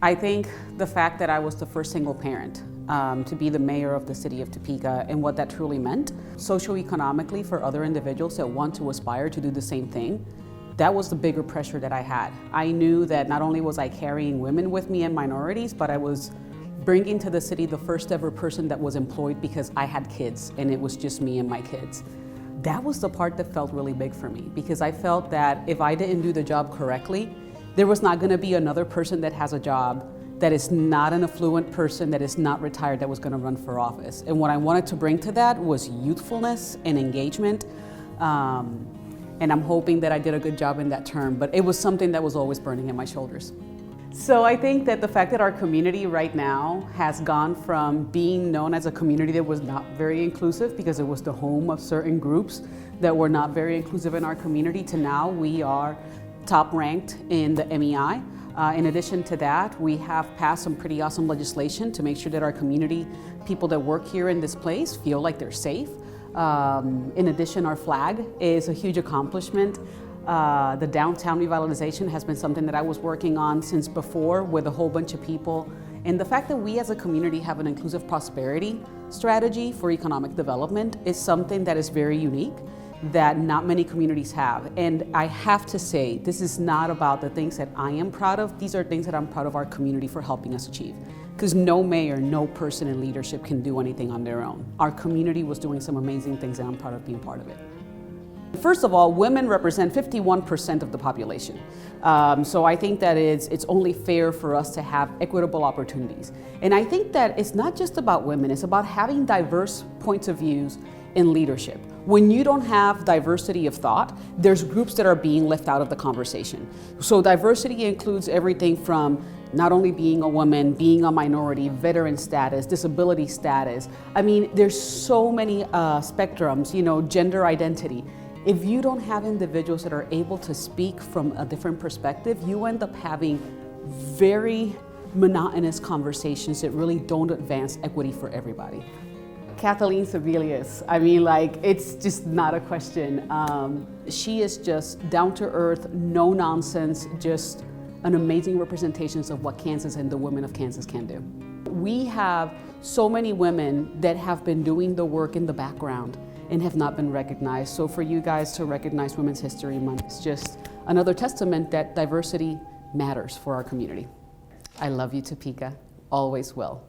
I think the fact that I was the first single parent to be the mayor of the city of Topeka and what that truly meant socioeconomically for other individuals that want to aspire to do the same thing, that was the bigger pressure that I had. I knew that not only was I carrying women with me and minorities, but I was bringing to the city the first ever person that was employed because I had kids and it was just me and my kids. That was the part that felt really big for me because I felt that if I didn't do the job correctly, there was not going to be another person that has a job that is not an affluent person, that is not retired, that was going to run for office. And what I wanted to bring to that was youthfulness and engagement. And I'm hoping that I did a good job in that term, but it was something that was always burning in my shoulders. So I think that the fact that our community right now has gone from being known as a community that was not very inclusive because it was the home of certain groups that were not very inclusive in our community to now we are top ranked in the MEI. In addition to that, we have passed some pretty awesome legislation to make sure that our community, people that work here in this place, feel like they're safe. In addition, our flag is a huge accomplishment. The downtown revitalization has been something that I was working on since before with a whole bunch of people. And the fact that we as a community have an inclusive prosperity strategy for economic development is something that is very unique, that not many communities have. And I have to say, this is not about the things that I am proud of. These are things that I'm proud of our community for helping us achieve. Because no mayor, no person in leadership can do anything on their own. Our community was doing some amazing things and I'm proud of being part of it. First of all, women represent 51% of the population. So I think that it's only fair for us to have equitable opportunities. And I think that it's not just about women, it's about having diverse points of views in leadership. When you don't have diversity of thought, there's groups that are being left out of the conversation. So diversity includes everything from not only being a woman, being a minority, veteran status, disability status. I mean, there's so many spectrums, gender identity. If you don't have individuals that are able to speak from a different perspective, you end up having very monotonous conversations that really don't advance equity for everybody. Kathleen Sebelius, it's just not a question. She is just down to earth, no nonsense, just an amazing representation of what Kansas and the women of Kansas can do. We have so many women that have been doing the work in the background and have not been recognized. So for you guys to recognize Women's History Month is just another testament that diversity matters for our community. I love you, Topeka, always will.